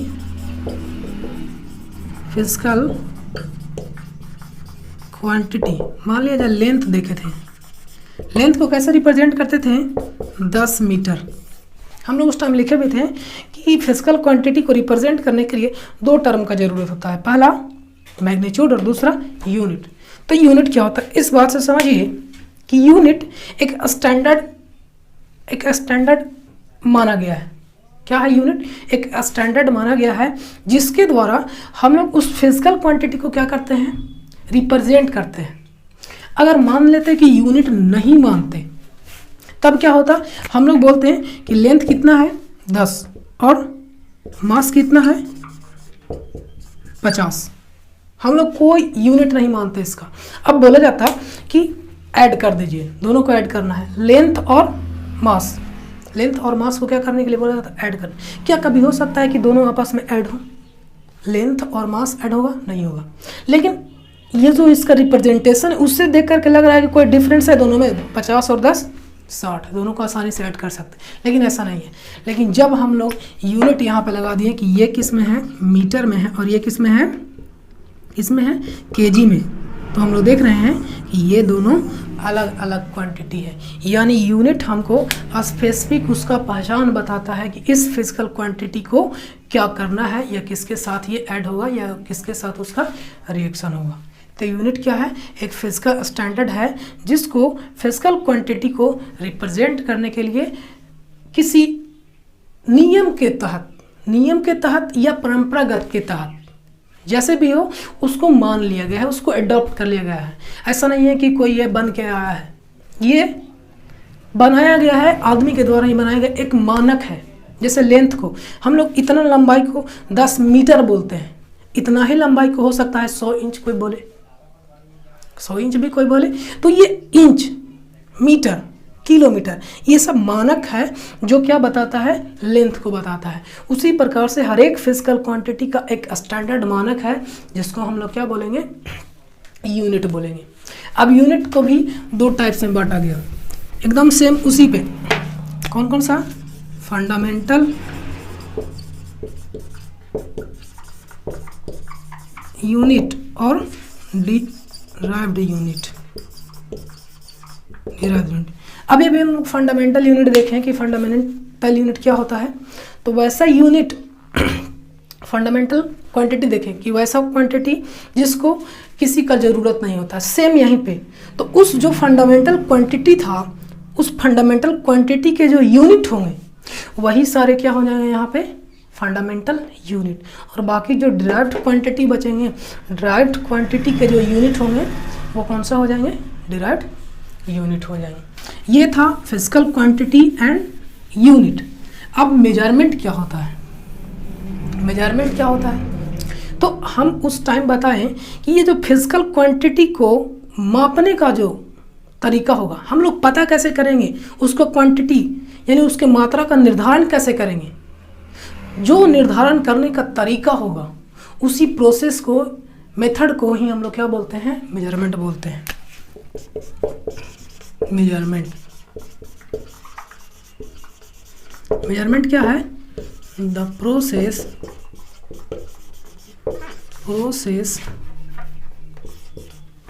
[SPEAKER 1] मान लिया जाए लेंथ देखे थे। लेंथ को कैसे रिप्रेजेंट करते थे? 10 मीटर। हम लोग उस टाइम लिखे भी थे कि फिजिकल क्वांटिटी को रिप्रेजेंट करने के लिए 2 टर्म का जरूरत होता है, पहला मैग्नीट्यूड और दूसरा यूनिट। तो यूनिट क्या होता है, इस बात से समझिए कि यूनिट एक स्टैंडर्ड माना गया है। क्या है यूनिट? एक स्टैंडर्ड माना गया है जिसके द्वारा हम लोग उस फिजिकल क्वांटिटी को क्या करते हैं? रिप्रेजेंट करते हैं। अगर मान लेते कि यूनिट नहीं मानते तब क्या होता? हम लोग बोलते हैं कि लेंथ कितना है 10 और मास कितना है 50। हम लोग कोई यूनिट नहीं मानते इसका। अब बोला जाता कि ऐड कर दीजिए, दोनों को ऐड करना है, लेंथ और मास। लेंथ और मास को क्या करने के लिए बोला जाता है? ऐड करना। क्या कभी हो सकता है कि दोनों आपस में ऐड हो? लेंथ और मास ऐड होगा? नहीं होगा। लेकिन ये जो इसका रिप्रेजेंटेशन है उससे देख करके लग रहा है कि कोई डिफरेंस है दोनों में, 50 और 10 60, दोनों को आसानी से ऐड कर सकते हैं, लेकिन ऐसा नहीं है। लेकिन जब हम लोग यूनिट यहाँ पे लगा दिए कि ये किस में है, मीटर में है, और ये किस में है, इसमें है केजी में, तो हम लोग देख रहे हैं कि ये दोनों अलग अलग क्वांटिटी है। यानी यूनिट हमको स्पेसिफिक उसका पहचान बताता है कि इस फिजिकल क्वांटिटी को क्या करना है, या किसके साथ ये ऐड होगा, या किसके साथ उसका रिएक्शन होगा। तो यूनिट क्या है, एक फिजिकल स्टैंडर्ड है जिसको फिजिकल क्वांटिटी को रिप्रेजेंट करने के लिए किसी नियम के तहत या परंपरागत के तहत, जैसे भी हो, उसको मान लिया गया है, उसको अडॉप्ट कर लिया गया है। ऐसा नहीं है कि कोई ये बन के आया है, ये बनाया गया है, आदमी के द्वारा ही बनाया गया एक मानक है। जैसे लेंथ को हम लोग इतना लंबाई को 10 मीटर बोलते हैं, इतना ही लंबाई को हो सकता है 100 इंच कोई बोले, 100 इंच भी कोई बोले, तो ये इंच, मीटर, किलोमीटर, ये सब मानक है जो क्या बताता है, लेंथ को बताता है। उसी प्रकार से हर एक फिजिकल क्वांटिटी का एक स्टैंडर्ड मानक है जिसको हम लोग क्या बोलेंगे, यूनिट बोलेंगे। अब यूनिट को भी 2 टाइप से बांटा गया, एकदम सेम उसी पे, कौन कौन सा, फंडामेंटल यूनिट और डिराइव्ड यूनिट। अभी हम लोग फंडामेंटल यूनिट देखें कि फंडामेंटल यूनिट क्या होता है, तो वैसा यूनिट फंडामेंटल क्वांटिटी देखें कि वैसा क्वांटिटी जिसको किसी का ज़रूरत नहीं होता, सेम यहीं पे। तो उस जो फंडामेंटल क्वांटिटी था, उस फंडामेंटल क्वांटिटी के जो यूनिट होंगे वही सारे क्या हो जाएंगे यहाँ पे, फंडामेंटल यूनिट। और बाकी जो डिराइव्ड क्वांटिटी बचेंगे, डिराइव्ड क्वांटिटी के जो यूनिट होंगे वो कौन सा हो जाएंगे, डिराइव्ड यूनिट हो जाएंगे। ये था फिजिकल क्वांटिटी एंड यूनिट। अब मेजरमेंट क्या होता है, मेजरमेंट क्या होता है, तो हम उस टाइम बताएं कि ये जो फिजिकल क्वांटिटी को मापने का जो तरीका होगा, हम लोग पता कैसे करेंगे उसको, क्वांटिटी यानी उसके मात्रा का निर्धारण कैसे करेंगे। जो निर्धारण करने का तरीका होगा उसी प्रोसेस को, मेथड को ही हम लोग क्या बोलते हैं, मेजरमेंट बोलते हैं। मेजरमेंट, मेजरमेंट क्या है, द प्रोसेस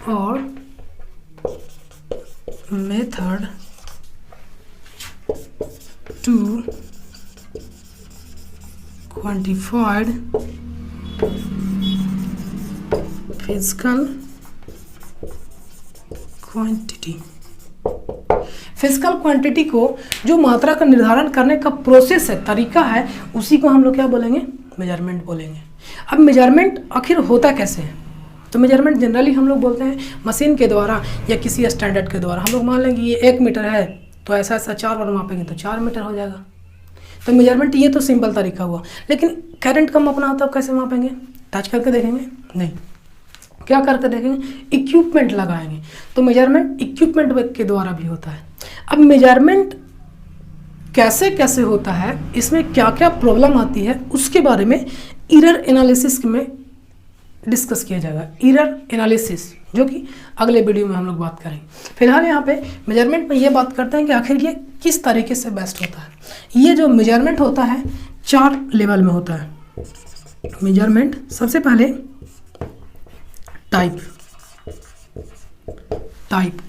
[SPEAKER 1] और method to quantified physical quantity. Physical quantity को जो मात्रा का निर्धारण करने का प्रोसेस है, तरीका है, उसी को हम लोग क्या बोलेंगे, मेजरमेंट बोलेंगे। अब मेजरमेंट आखिर होता कैसे है, तो मेजरमेंट जनरली हम लोग बोलते हैं मशीन के द्वारा या किसी स्टैंडर्ड के द्वारा। हम लोग मान लेंगे ये 1 मीटर है, तो ऐसा ऐसा 4 बार मापेंगे तो 4 मीटर हो जाएगा। तो मेजरमेंट ये तो सिंपल तरीका हुआ, लेकिन करंट का मापना होता है, कैसे मापेंगे, टच करके देखेंगे नहीं, क्या करके देखेंगे, इक्विपमेंट लगाएंगे। तो मेजरमेंट इक्विपमेंट के द्वारा भी होता है। अब मेजरमेंट कैसे कैसे होता है, इसमें क्या क्या प्रॉब्लम आती है, उसके बारे में एरर एनालिसिस में डिस्कस किया जाएगा। एरर एनालिसिस जो कि अगले वीडियो में हम लोग बात करेंगे। फिलहाल यहाँ पे मेजरमेंट में ये बात करते हैं कि आखिर ये किस तरीके से बेस्ट होता है। ये जो मेजरमेंट होता है 4 लेवल में होता है। मेजरमेंट सबसे पहले टाइप,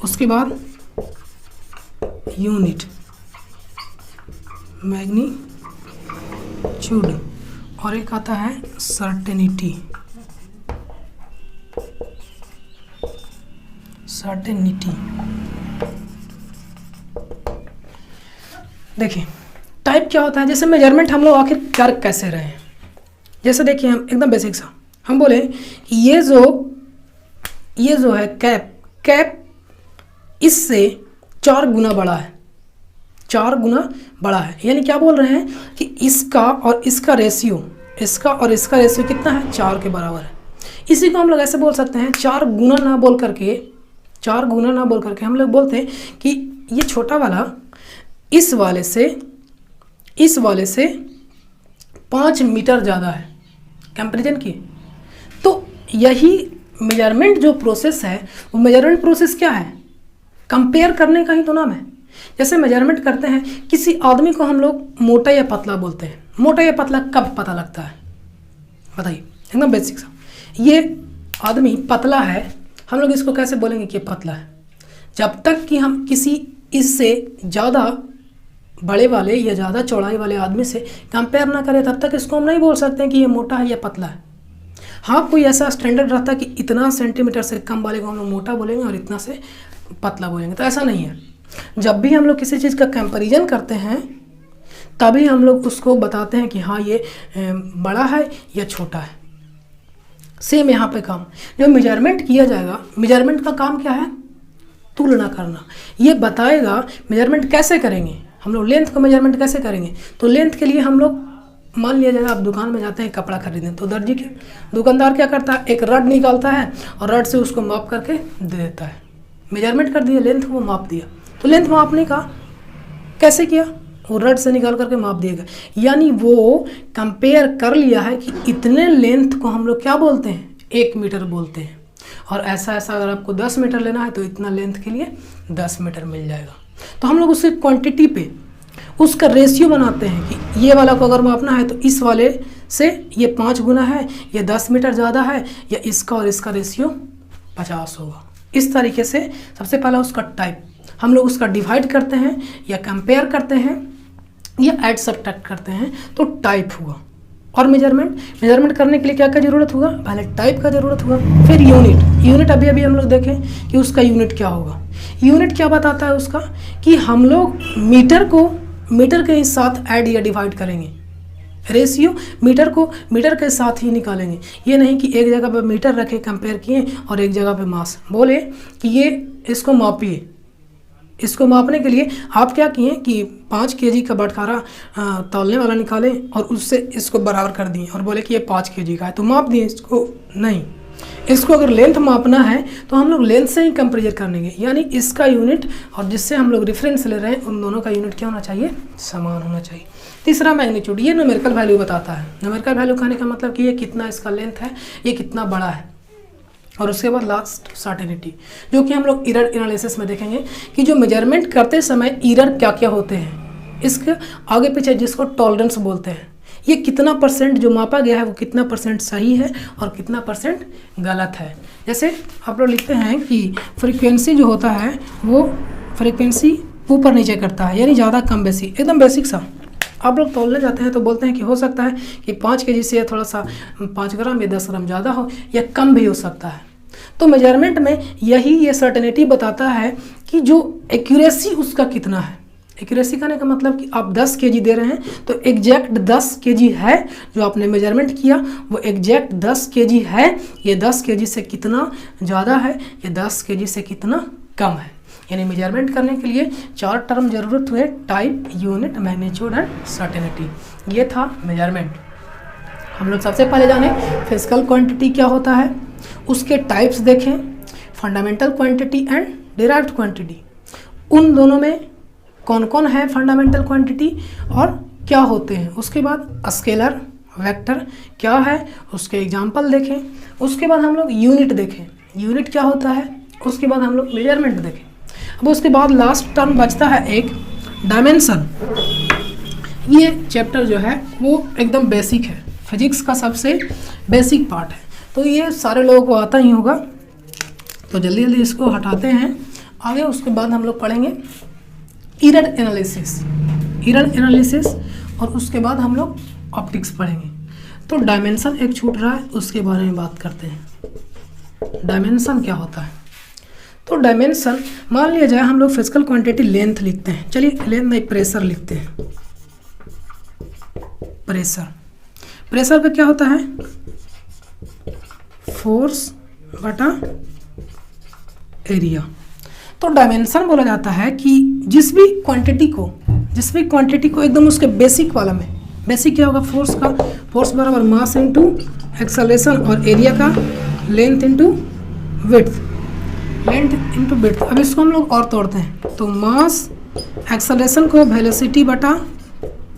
[SPEAKER 1] उसके बाद यूनिट, मैग्नीट्यूड, और एक आता है सर्टेनिटी। देखिए टाइप क्या होता है, जैसे मेजरमेंट हम लोग आखिर कर कैसे रहे हैं। जैसे देखिए हम एकदम बेसिक सा हम बोले कि ये जो है कैप इससे 4 गुना बड़ा है, 4 गुना बड़ा है। यानी क्या बोल रहे हैं कि इसका और इसका रेशियो कितना है, 4 के बराबर है। इसी को हम लोग ऐसे बोल सकते हैं, 4 गुना ना बोल करके हम लोग बोलते हैं कि ये छोटा वाला इस वाले से 5 मीटर ज़्यादा है, कंपैरिजन की। तो यही मेजरमेंट जो प्रोसेस है वो मेजरमेंट प्रोसेस क्या है, कंपेयर करने का ही तो नाम है। जैसे मेजरमेंट करते हैं, किसी आदमी को हम लोग मोटा या पतला बोलते हैं। मोटा या पतला कब पता लगता है बताइए, एकदम बेसिक सा। ये आदमी पतला है, हम लोग इसको कैसे बोलेंगे कि ये पतला है? जब तक कि हम किसी इससे ज़्यादा बड़े वाले या ज़्यादा चौड़ाई वाले आदमी से कंपेयर ना करें तब तक इसको हम नहीं बोल सकते हैं कि ये मोटा है या पतला है। हाँ, कोई ऐसा स्टैंडर्ड रहता है कि इतना सेंटीमीटर से कम वाले को हम लोग मोटा बोलेंगे और इतना से पतला बोलेंगे, तो ऐसा नहीं है। जब भी हम लोग किसी चीज़ का कंपैरिजन करते हैं तभी हम लोग उसको बताते हैं कि हाँ ये बड़ा है या छोटा है। सेम यहाँ पे काम, जो मेजरमेंट किया जाएगा, मेजरमेंट का काम क्या है? तुलना करना। ये बताएगा मेजरमेंट कैसे करेंगे हम लोग, लेंथ को मेजरमेंट कैसे करेंगे। तो लेंथ के लिए हम लोग, मान लिया जाएगा आप दुकान में जाते हैं कपड़ा खरीदने, तो दर्जी के दुकानदार क्या करता है, एक रड निकालता है और रड से उसको माप करके दे देता है। मेजरमेंट कर दिया, लेंथ को माप दिया। तो लेंथ मापने का कैसे किया, वो रड से निकाल करके माप दिएगा, यानी वो कंपेयर कर लिया है कि इतने लेंथ को हम लोग क्या बोलते हैं, 1 मीटर बोलते हैं। और ऐसा ऐसा अगर आपको 10 मीटर लेना है तो इतना लेंथ के लिए 10 मीटर मिल जाएगा। तो हम लोग उससे क्वांटिटी पे उसका रेशियो बनाते हैं कि ये वाला को अगर मापना है तो इस वाले से ये 5 गुना है, ये 10 मीटर ज़्यादा है, या इसका और इसका रेशियो 50 होगा। इस तरीके से सबसे पहला उसका टाइप हम लोग उसका डिवाइड करते हैं या कंपेयर करते हैं या ऐड सब्ट्रैक्ट करते हैं, तो टाइप हुआ। और मेजरमेंट करने के लिए क्या क्या ज़रूरत होगा, पहले टाइप का ज़रूरत होगा, फिर यूनिट अभी हम लोग देखें कि उसका यूनिट क्या होगा। यूनिट क्या बताता है उसका, कि हम लोग मीटर को मीटर के साथ ऐड या डिवाइड करेंगे, रेशियो मीटर को मीटर के साथ ही निकालेंगे। ये नहीं कि एक जगह पे मीटर रखे कंपेयर किए और एक जगह पे मास बोले कि ये इसको मापिए। इसको मापने के लिए आप क्या किए कि 5 kg का बटखारा तौलने वाला निकाले और उससे इसको बराबर कर दिए और बोले कि ये 5 kg का है, तो माप दिए इसको। नहीं, इसको अगर लेंथ मापना है तो हम लोग लेंथ से ही कंपेरिजन करेंगे, यानी इसका यूनिट और जिससे हम लोग रेफरेंस ले रहे हैं उन दोनों का यूनिट क्या होना चाहिए, समान होना चाहिए। तीसरा मैग्नीट्यूड, ये न्यूमेरिकल वैल्यू बताता है। न्यूमेरिकल वैल्यू कहने का मतलब कि ये कितना इसका लेंथ है, ये कितना बड़ा है। और उसके बाद लास्ट सर्टेनिटी, जो कि हम लोग एरर एनालिसिस में देखेंगे कि जो मेजरमेंट करते समय एरर क्या क्या होते हैं, इसके आगे पीछे जिसको टॉलरेंस बोलते हैं। ये कितना परसेंट जो मापा गया है वो कितना परसेंट सही है और कितना परसेंट गलत है। जैसे आप लोग लिखते हैं कि फ्रीक्वेंसी जो होता है वो फ्रीक्वेंसी ऊपर नीचे करता है, यानी ज़्यादा कम बेसी, एकदम बेसिक सा। आप लोग तौलने जाते हैं तो बोलते हैं कि हो सकता है कि 5 kg से थोड़ा सा 5 ग्राम या 10 ग्राम ज़्यादा हो या कम भी हो सकता है। तो मेजरमेंट में ये सर्टेनिटी बताता है कि जो एक्यूरेसी उसका कितना है। एक्यूरेसी कहने का मतलब कि आप 10 kg दे रहे हैं तो एग्जैक्ट 10 kg है, जो आपने मेजरमेंट किया वो एग्जैक्ट 10 kg है। ये 10 kg से कितना ज़्यादा है, ये 10 kg से कितना कम है। यानी मेजरमेंट करने के लिए 4 टर्म जरूरत हुए, type, unit, magnitude and certainty. ये था मेजरमेंट। हम लोग सबसे पहले जाने फिजिकल क्वांटिटी क्या होता है, उसके टाइप्स देखें, fundamental quantity and derived quantity. उन दोनों में कौन कौन है फंडामेंटल क्वांटिटी और क्या होते हैं। उसके बाद स्केलर, वेक्टर क्या है उसके एग्जाम्पल देखें। उसके बाद हम लोग यूनिट देखें, यूनिट क्या होता है। उसके बाद हम लोग मेजरमेंट देखें। अब उसके बाद लास्ट टर्म बचता है एक डायमेंशन। ये चैप्टर जो है वो एकदम बेसिक है, फिजिक्स का सबसे बेसिक पार्ट है, तो ये सारे लोगों को आता ही होगा। तो जल्दी जल्दी इसको हटाते हैं आगे। उसके बाद हम लोग पढ़ेंगे एरर एनालिसिस और उसके बाद हम लोग ऑप्टिक्स पढ़ेंगे। तो डायमेंशन एक छूट रहा है, उसके बारे में बात करते हैं। डायमेंशन क्या होता है, तो डायमेंशन मान लिया जाए हम लोग फिजिकल क्वांटिटी लेंथ लिखते हैं। चलिए लेंथ नहीं, प्रेशर लिखते हैं। प्रेशर का क्या होता है, फोर्स बटा एरिया। तो डायमेंशन बोला जाता है कि जिस भी क्वांटिटी को एकदम उसके बेसिक वाला में, बेसिक क्या होगा, फोर्स बराबर मास इंटू एक्सेलरेशन और एरिया का लेंथ इंटू विड्थ, अब इसको हम लोग और तोड़ते हैं। तो मास एक्सेलरेशन को वेलोसिटी बटा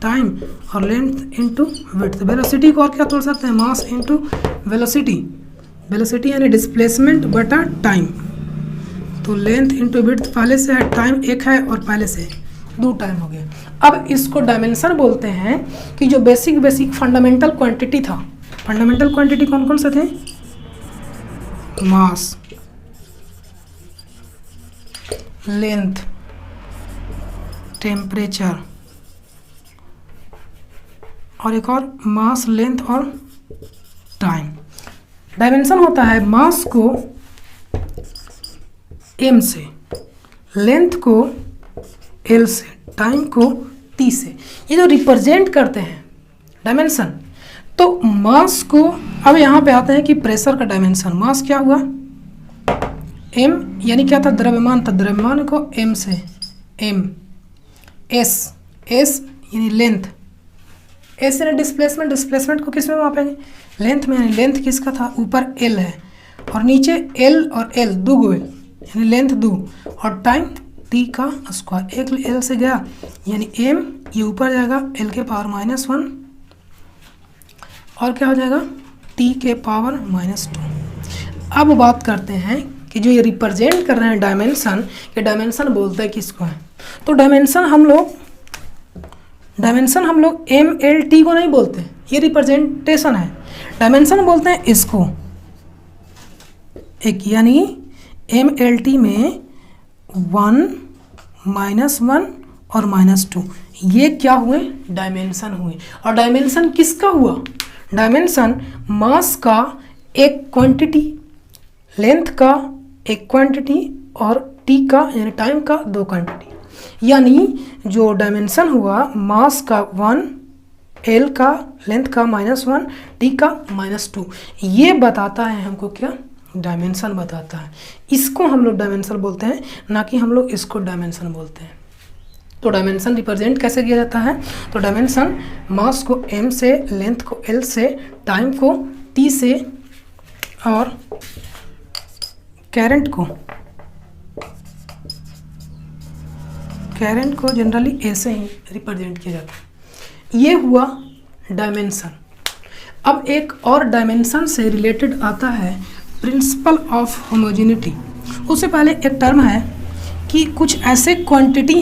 [SPEAKER 1] टाइम और लेंथ इंटू विड्थ। वेलोसिटी को और क्या तोड़ सकते हैं, मास इंटू वेलोसिटी वेलोसिटी यानी डिस्प्लेसमेंट बटा टाइम। तो लेंथ इंटू विड्थ पहले से है, टाइम एक है और पहले से 2 टाइम हो गया। अब इसको डायमेंशन बोलते हैं कि जो बेसिक फंडामेंटल क्वांटिटी था। फंडामेंटल क्वांटिटी कौन कौन से थे? मास, लेंथ, टेम्परेचर और एक और मास, लेंथ और टाइम। डायमेंशन होता है मास को m से, लेंथ को l से, टाइम को t से। ये जो रिप्रेजेंट करते हैं डायमेंशन, तो मास को, अब यहाँ पे आते हैं कि प्रेशर का डायमेंशन। मास क्या हुआ? m यानी क्या था? द्रव्यमान था। द्रव्यमान को m से, m, s यानी लेंथ, s यानी डिस्प्लेसमेंट। डिस्प्लेसमेंट को किस में मापेंगे? लेंथ में, यानी लेंथ किसका था? ऊपर l है और नीचे l और l, 2 गो l यानी लेंथ 2, और टाइम t का स्क्वायर। एक l से गया यानी m, ये ऊपर जाएगा l के पावर -1 और क्या हो जाएगा? t के पावर -2। अब बात करते हैं कि जो ये रिप्रेजेंट कर रहे हैं डायमेंशन, ये डायमेंशन बोलते हैं किसको है? तो डायमेंशन हम लोग MLT को नहीं बोलते, ये रिप्रेजेंटेशन है। डायमेंशन बोलते हैं इसको एक, यानी MLT में 1, -1 और -2, ये क्या हुए? डायमेंशन हुए। और डायमेंशन किसका हुआ? डायमेंशन मास का एक क्वांटिटी, लेंथ का एक क्वांटिटी और t का यानी टाइम का 2 क्वांटिटी। यानी जो डायमेंशन हुआ मास का 1, l का, लेंथ का -1, t का -2, ये बताता है हमको क्या? डायमेंशन बताता है। इसको हम लोग डायमेंशन बोलते हैं, ना कि हम लोग इसको डायमेंशन बोलते हैं। तो डायमेंशन रिप्रेजेंट कैसे किया जाता है? तो डायमेंशन मास को m से, लेंथ को l से, टाइम को t से और करंट को जनरली ऐसे ही रिप्रेजेंट किया जाता है। ये हुआ डायमेंशन। अब एक और डायमेंशन से रिलेटेड आता है प्रिंसिपल ऑफ होमोजेनिटी। उससे पहले एक टर्म है कि कुछ ऐसे क्वांटिटी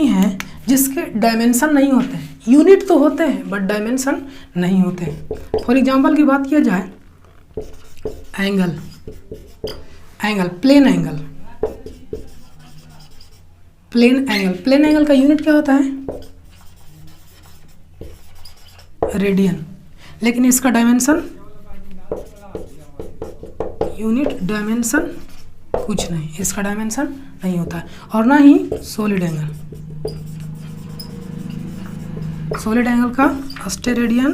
[SPEAKER 1] हैं जिसके डायमेंशन नहीं होते हैं। यूनिट तो होते हैं बट डायमेंशन नहीं होते हैं। फॉर एग्जांपल की बात किया जाए, प्लेन एंगल का यूनिट क्या होता है? रेडियन। लेकिन इसका डायमेंशन, यूनिट डायमेंशन कुछ नहीं, इसका डायमेंशन नहीं होता है। और ना ही सॉलिड एंगल का स्टेरेडियन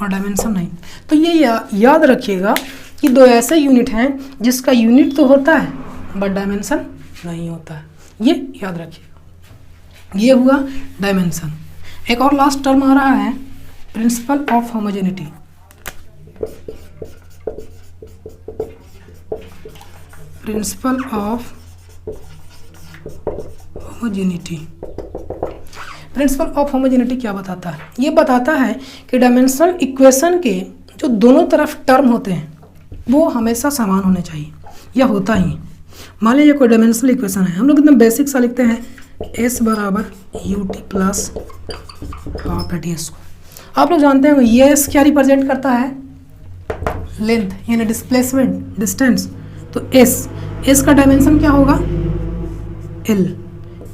[SPEAKER 1] और डायमेंशन नहीं। तो ये याद रखिएगा कि 2 ऐसे यूनिट हैं जिसका यूनिट तो होता है बट डायमेंशन नहीं होता है। ये याद रखिएगा। ये हुआ डायमेंशन। एक और लास्ट टर्म आ रहा है principal of homogeneity. Principal of homogeneity क्या बताता है? ये बताता है कि डायमेंशनल इक्वेशन के जो दोनों तरफ टर्म होते हैं वो हमेशा समान होने चाहिए, या होता ही। मान लीजिए कोई डायमेंशनल इक्वेशन है, हम लोग एकदम बेसिक सा लिखते हैं s बराबर ut plus half eighty s। आप लोग जानते हैं ये s क्या रिप्रेजेंट करता है? लेंथ यानी डिस्प्लेसमेंट, डिस्टेंस। तो s का डायमेंशन क्या होगा? l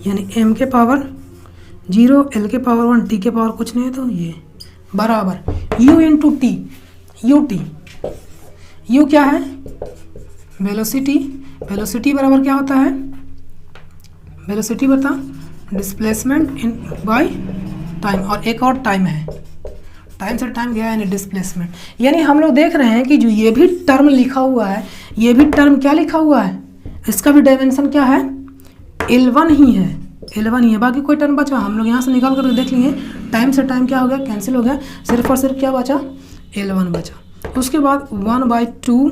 [SPEAKER 1] यानी m के पावर 0, l के पावर 1, t के पावर कुछ नहीं है, तो ये बराबर u इंटू टी। u क्या है? वेलोसिटी बराबर क्या होता है? वेलोसिटी बता डिस्प्लेसमेंट इन बाय टाइम, और एक और टाइम है, टाइम से टाइम गया यानी डिस्प्लेसमेंट। यानी हम लोग देख रहे हैं कि जो ये भी टर्म लिखा हुआ है, ये भी टर्म क्या लिखा हुआ है? इसका भी डायमेंशन क्या है? L1 ही है, L1 ही है। बाकी कोई टर्म बचा हम लोग यहाँ से निकाल कर देख लिए, टाइम से टाइम क्या हो गया? कैंसिल हो गया। सिर्फ और सिर्फ क्या बचा? L1 बचा। उसके बाद 1/2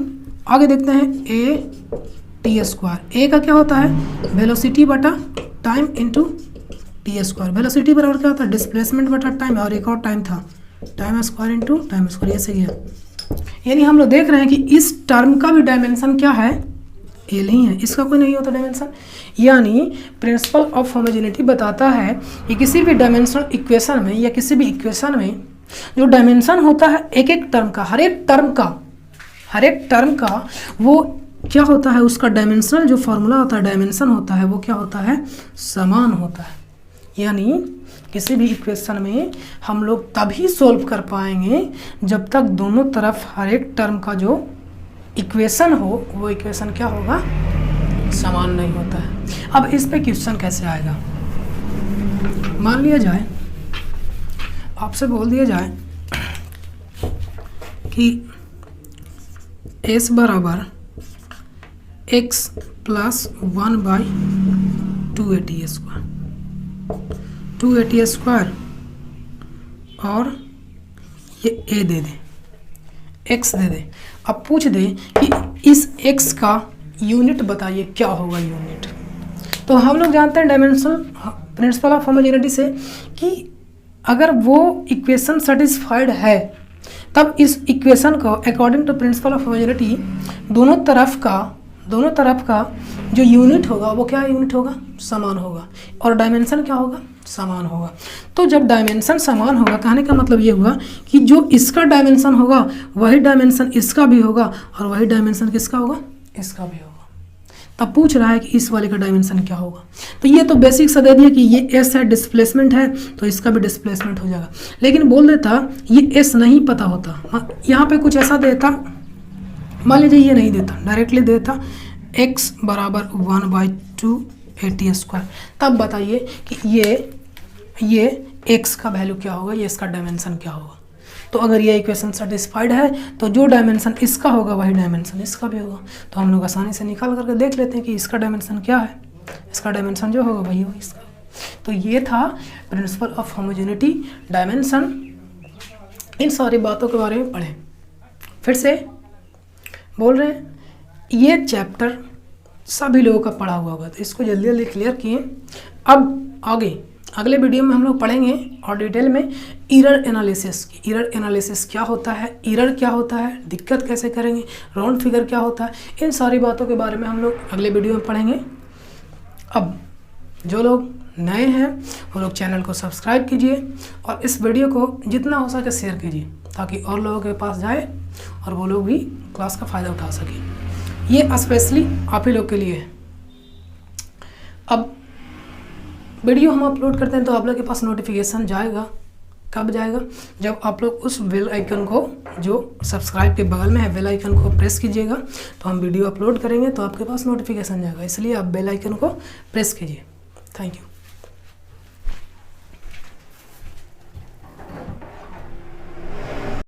[SPEAKER 1] आगे देखते हैं a/t²। a का क्या होता है? वेलोसिटी बटा टाइम इंटू t²। वेलोसिटी बराबर क्या होता है? डिस्प्लेसमेंट बटा टाइम, और एक और टाइम था time square into time square, ये सही है। यानी हम लोग देख रहे हैं कि इस टर्म का भी डायमेंशन क्या है, एल ही है, इसका कोई नहीं होता डायमेंशन। यानी प्रिंसिपल ऑफ होमोजेनिटी बताता है कि किसी भी डायमेंशनल इक्वेशन में या किसी भी इक्वेशन में जो डायमेंशन होता है एक एक टर्म का, हर एक टर्म का वो क्या होता है, उसका डायमेंशनल जो फॉर्मूला होता है, डायमेंशन होता है, वो क्या होता है, समान होता है। यानी किसी भी इक्वेशन में हम लोग तभी सोल्व कर पाएंगे जब तक दोनों तरफ हर एक टर्म का जो इक्वेशन हो वो इक्वेशन क्या होगा, समान नहीं होता है। अब इस पे क्वेश्चन कैसे आएगा, मान लिया जाए आपसे बोल दिया जाए कि s बराबर x प्लस 1/280 स्क्वायर, 280 स्क्वायर और ये a दे दे, x दे दे। अब पूछ दे कि इस x का यूनिट बताइए क्या होगा यूनिट। तो हम लोग जानते हैं डायमेंशनल प्रिंसिपल ऑफ होमोजेनिटी से कि अगर वो इक्वेशन सेटिस्फाइड है तब इस इक्वेशन को according to principle of homogeneity दोनों तरफ का जो यूनिट होगा वो क्या यूनिट होगा, समान होगा, और डायमेंशन क्या होगा, समान होगा। तो जब डायमेंशन समान होगा, कहने का मतलब ये हुआ कि जो इसका डायमेंशन होगा वही डायमेंशन इसका भी होगा और वही डायमेंशन किसका होगा, इसका भी होगा। तब पूछ रहा है कि इस वाले का डायमेंशन क्या होगा। तो ये तो बेसिक सा दे दिया कि ये एस है, डिस्प्लेसमेंट है, तो इसका भी डिस्प्लेसमेंट हो जाएगा। लेकिन बोल देता ये एस नहीं पता होता, यहाँ पे कुछ ऐसा देता, मान लीजिए ये नहीं देता, डायरेक्टली देता x बराबर 1/280 स्क्वायर, तब बताइए कि ये x का वैल्यू क्या होगा, ये इसका डायमेंशन क्या होगा। तो अगर ये इक्वेशन सेटिस्फाइड है तो जो डायमेंशन इसका होगा वही डायमेंशन इसका भी होगा। तो हम लोग आसानी से निकाल करके देख लेते हैं कि इसका डायमेंशन क्या है, इसका डायमेंशन जो होगा वही होगा इसका। तो ये था प्रिंसिपल ऑफ होमोजेनिटी, डायमेंशन। इन सारी बातों के बारे में पढ़ें। फिर से बोल रहे हैं ये चैप्टर सभी लोगों का पढ़ा हुआ होगा, तो इसको जल्दी जल्दी क्लियर किए। अब आगे अगले वीडियो में हम लोग पढ़ेंगे और डिटेल में एरर एनालिसिस की, एरर एनालिसिस क्या होता है, एरर क्या होता है, दिक्कत कैसे करेंगे, राउंड फिगर क्या होता है, इन सारी बातों के बारे में हम लोग अगले वीडियो में पढ़ेंगे। अब जो लोग नए हैं वो लोग चैनल को सब्सक्राइब कीजिए और इस वीडियो को जितना हो सके शेयर कीजिए ताकि और लोगों के पास जाए और वो लोग भी क्लास का फ़ायदा उठा सकें। ये स्पेशली आप ही लोग के लिए है। अब वीडियो हम अपलोड करते हैं तो आप लोग के पास नोटिफिकेशन जाएगा, कब जाएगा, जब आप लोग उस बेल आइकन को जो सब्सक्राइब के बगल में है बेल आइकन को प्रेस कीजिएगा तो हम वीडियो अपलोड करेंगे तो आपके पास नोटिफिकेशन जाएगा, इसलिए आप बेल आइकन को प्रेस कीजिए। Thank you.